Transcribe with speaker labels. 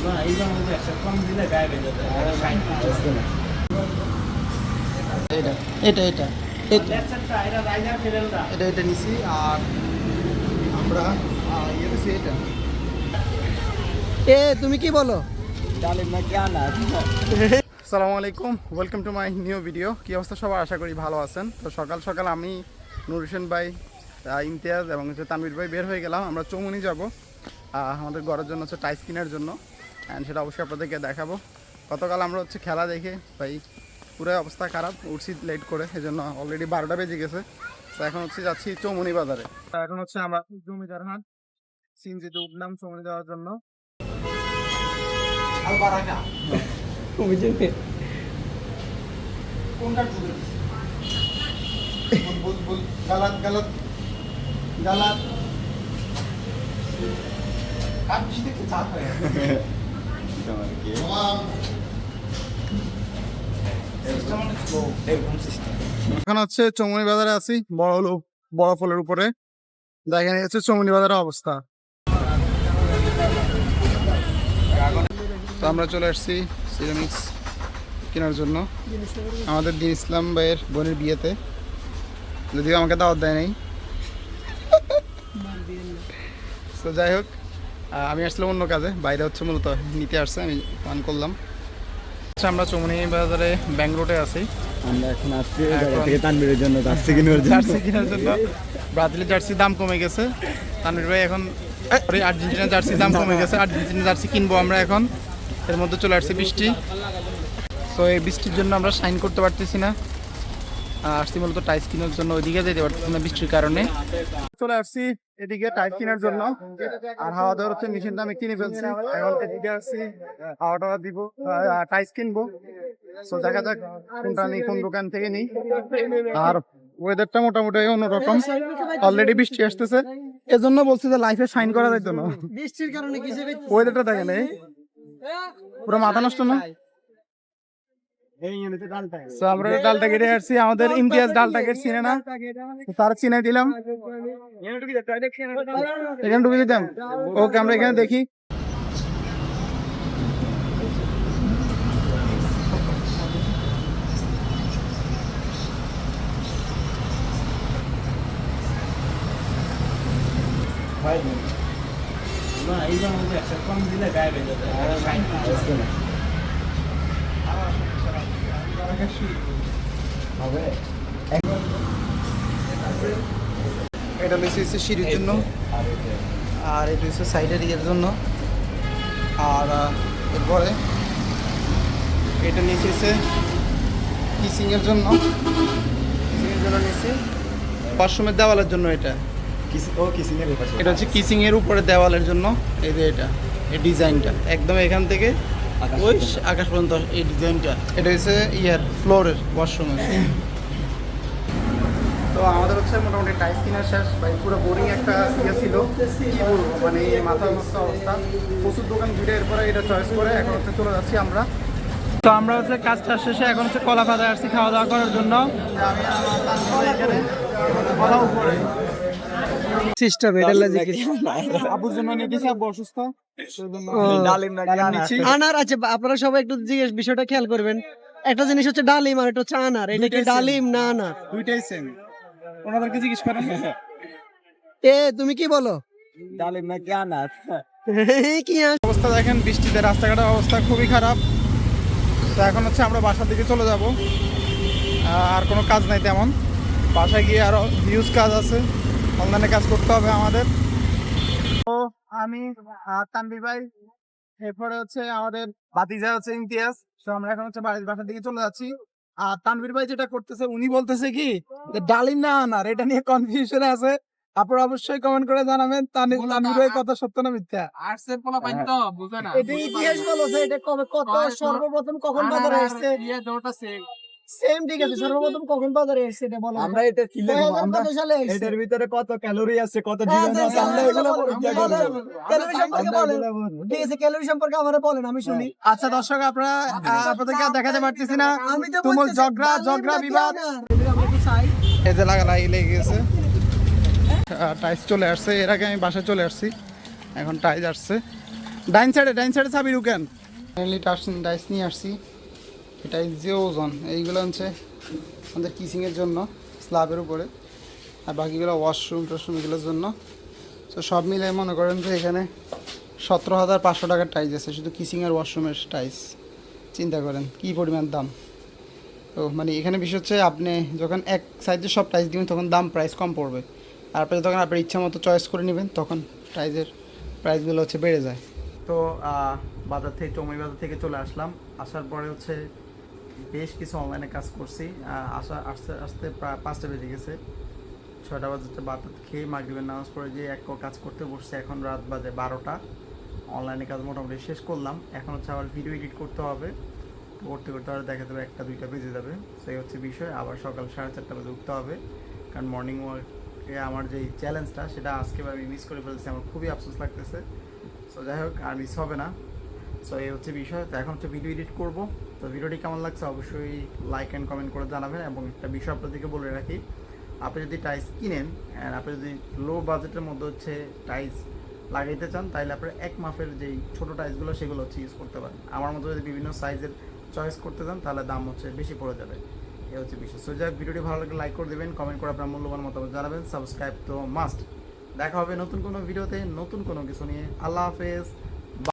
Speaker 1: না এইবার মধ্যে একটা কম দিলে গায়ে বেঁধে যায়
Speaker 2: এটা এটা এটা
Speaker 1: লেকচারটা এটা রাইজার ফেরেলটা
Speaker 2: এটা এটা নিছি আর আমরা ইয়ে দিছি এটা। তুমি কি বলো?
Speaker 1: ডালিম না কেন
Speaker 2: আসসালামু আলাইকুম, welcome to my new video. কী অবস্থা সবার? আশা করি ভালো আছেন। তো সকাল সকাল আমি নুর হোসেন ভাই, ইমতিয়াজ এবং তানভীর ভাই বের হয়ে গেলাম। আমরা চৌমুনি যাব আমাদের ঘরের জন্য টাইস কেনার জন্য, অ্যান্ড সেটা অবশ্যই আপনাদেরকে দেখাবো। গতকাল আমরা খেলা দেখে ভাই পুরো অবস্থা খারাপ, উঠছি লেট করে, এই জন্য অলরেডি 12টা বেজে গেছে। তো এখন যাচ্ছি চৌমুনি বাজারে। এখন আমরা জমিদার হাট সিনজিতে উঠলাম চৌমুনি যাওয়ার জন্য। গালাত গালাত গালাত এখন চৌমুনি বাজারে আছি, বড় ফলের উপরে। দেখেন চৌমুনি বাজারের অবস্থা। তো আমরা চলে আসছি সিরামিক্স কেনার জন্য আমাদের দিন ইসলাম ভাইয়ের বোনের বিয়েতে, যদিও আমাকে দাওয়াত দেয় নাই। তো যাই হোক, আমি আসলাম অন্য কাজে, বাইরে মূলত নিতে আসছে, আমি পান করলাম। আমরা চৌমুনি বাজারে ব্যাংক রোডে আছি।
Speaker 1: আমরা এখন আসছি থেকে তানভীরের জন্য জার্সি কেনার জন্য।
Speaker 2: ব্রাজিলের জার্সির দাম কমে গেছে। তানভীর ভাই এখন আর্জেন্টিনার জার্সির দাম কমে গেছে, আর্জেন্টিনার জার্সি কিনবো আমরা এখন। এর মধ্যে চলে আসছে বৃষ্টি, তো এই বৃষ্টির জন্য আমরা সাইন করতে পারতেছি না। আসছি মূলত টাইস কেনার জন্য, ওইদিকে যেতে পারতেছি না বৃষ্টির কারণে। চলে আসছি এদিকে টাইস কেনার জন্য, আর হাওয়া দেওয়ার মেশিনটা আমি কিনে ফেলছি। এখন এদিকে আসছি হাওয়া টাওয়া দিব, টাইস কিনবো। তো দেখা যাক কোনটা নেই, কোন দোকান থেকে নেই। আর ওয়েদারটা মোটামুটি অন্যরকম, অলরেডি বৃষ্টি আসতেছে, এজন্য বলছি যে লাইফে সাইন করা যাইতো না।
Speaker 3: বৃষ্টির কারণে
Speaker 2: ওয়েদারটা দেখেন পুরো মাথা নষ্ট না। আমরা ডালটা কেটে আসছি, আমাদের ইমতিয়াজ ডালটা কেটে চিনে না, তার চিনে দিলাম, এখানে ঢুকে দিতাম। ওকে, আমরা এখানে দেখি।
Speaker 1: না এইবার মধ্যে একটা কম দিলে গায়ে বেঁধে যায়
Speaker 2: এটা বেশি হচ্ছে সিঁড়ির জন্য, আর এটা হচ্ছে সাইডের ইয়ের জন্য। আর এরপরে এটা নিচে হচ্ছে কিসিংয়ের জন্য, নিচে ওয়াশরুমের দেওয়ালের জন্য। এটা এটা হচ্ছে কিসিংয়ের উপরে দেওয়ালের জন্য। এই যে এটা এই ডিজাইনটা একদম এখান থেকে ওই আকাশ পর্যন্ত, এই ডিজাইনটা এটা হচ্ছে ফ্লোরের ওয়াশরুমের। তো আমাদের মোটামুটি টাইস কেনার শেষ ভাই, পুরো বোরিং একটা ছিল, কি বলবো, মানে মাথা নষ্ট অবস্থা। প্রচুর দোকান ঘুরে এরপরে এটা চয়েস করে এখন চলে যাচ্ছি আমরা। তো আমরা কাজটা শেষে এখন কলা পাতায় আসছি খাওয়া দাওয়া করার জন্য। আমি কলা উপরে আপুর জন্য নিয়ে গেছি, আব্বু অসুস্থ।
Speaker 3: আনার আছে, আপনারা সবাই একটু জিজ্ঞেস বিষয়টা খেয়াল করবেন। একটা জিনিস হচ্ছে ডালিম আর এটা হচ্ছে আনার। এটা কি ডালিম না আনার?
Speaker 2: দুইটাই সেম, ওনাদেরকে জিজ্ঞেস করেন।
Speaker 3: তুমি কি বলো?
Speaker 1: ডালিম না কি আনার?
Speaker 3: কি
Speaker 2: অবস্থা দেখেন, বৃষ্টিতে রাস্তাঘাটের অবস্থা খুবই খারাপ। তো এখন আমরা বাসার দিকে চলে যাব, আর কোনো কাজ নাই তেমন। বাসায় গিয়ে আরো হিউজ কাজ আছে, অনলাইনে কাজ করতে হবে আমাদের। তো আমি তানভীর ভাই, এরপরে আমাদের ভাতিজা ইমতিয়াজ। তো আমরা এখন বাসার দিকে চলে যাচ্ছি। আর তানভীর ভাই যেটা করতেছে, উনি বলতেছে কি ডালিম না আনার, এটা নিয়ে কনফিউশন আছে। আপনারা অবশ্যই কমেন্ট করে জানাবেন তানভীর ভাই কত সত্য না মিথ্যা।
Speaker 1: আর্টসের পোলা পাইন তো বুঝে না,
Speaker 3: এটা ইতিহাস বলছে। এটা কবে কত সর্বপ্রথম কখন বাজারে আসছে?
Speaker 1: দুটো
Speaker 3: সেম, ঠিক আছে। সর্বপ্রথম কখন বাজারে আসছে এটা বলো।
Speaker 1: আমরা এটা কি লিখব? আমরা এটার ভিতরে কত ক্যালোরি আছে, কত জীবন আছে, আমরা এগুলো পরীক্ষা করব।
Speaker 3: ক্যালোরি সম্পর্কে বলেন, ঠিক আছে? ক্যালোরি সম্পর্কে আমারে বলেন, আমি শুনি।
Speaker 2: আচ্ছা দর্শক, আপনাদেরকে দেখাতে পারতেছি না, তুমুল ঝগড়া বিবাদ। এই যে লেগে গেছে, টাইস চলে আসছে। এর আগে আমি বাসায় চলে আসছি, এখন টাইস আসছে। ডাইন সাইডে চাবি ঢুকেন। ফাইনালি ডাইস নিয়ে আসছি। এটা যে ওজন এইগুলো হচ্ছে আমাদের কিচিংয়ের জন্য স্ল্যাবের উপরে, আর বাকিগুলো ওয়াশরুম টশরুম এগুলোর জন্য। তো সব মিলে মনে করেন যে এখানে 17,500 টাকার টাইস আছে শুধু কিচিং আর ওয়াশরুমের টাইস। চিন্তা করেন কী পরিমাণ দাম। তো মানে এখানে বিষয় হচ্ছে আপনি যখন এক সাইজের সব টাইস দিবেন তখন দাম প্রাইস কম পড়বে, আর আপনি তখন আপনার ইচ্ছা মতো চয়েস করে নেবেন তখন টাইসের প্রাইসগুলো হচ্ছে বেড়ে যায়। তো বাজার থেকে চৌমাই বাজার থেকে চলে আসলাম। আসার পরে হচ্ছে বেশ কিছু অনলাইনে কাজ করছি। আস্তে আস্তে প্রায় 5টা বেজে গেছে। 6টা বাজে ভাত খেয়ে মাগরিবের নামাজ পড়ে যে এক কাজ করতে বসছে। এখন রাত বাজে 12টা। অনলাইনে কাজ মোটামুটি শেষ করলাম। এখন হচ্ছে আবার ভিডিও এডিট করতে হবে। করতে করতে আবার দেখা যাবে 1টা 2টা বেজে যাবে। সেই হচ্ছে বিষয়। আবার সকাল 4:30 বাজে উঠতে হবে, কারণ মর্নিং ওয়ার্কে আমার যেই চ্যালেঞ্জটা সেটা আজকে আমি মিস করে ফেলছি। আমার খুবই আফসোস লাগতেছে। সো যাই হোক, আর মিস হবে না। সো এই হচ্ছে বিষয়। তো এখন হচ্ছে ভিডিও এডিট করবো। তো ভিডিওটি কেমন লাগছে অবশ্যই লাইক অ্যান্ড কমেন্ট করে জানাবেন। এবং একটা বিষয় আপনাদেরকে বলে রাখি, আপনি যদি টাইলস কিনেন অ্যান্ড আপনি যদি লো বাজেটের মধ্যে হচ্ছে টাইলস লাগাইতে চান, তাহলে আপনার এক মাপের যেই ছোটো টাইলসগুলো সেগুলো হচ্ছে ইউজ করতে পারেন। আমার মতো যদি বিভিন্ন সাইজের চয়েস করতে চান তাহলে দাম হচ্ছে বেশি পড়ে যাবে। এই হচ্ছে বিষয়। সো যাই হোক, ভিডিওটি ভালো লাগলে লাইক করে দেবেন, কমেন্ট করে আপনার মূল্যবান মতামত জানাবেন। সাবস্ক্রাইব তো মাস্ট। দেখা হবে নতুন কোনো ভিডিওতে নতুন কোনো কিছু নিয়ে। আল্লাহ হাফেজ।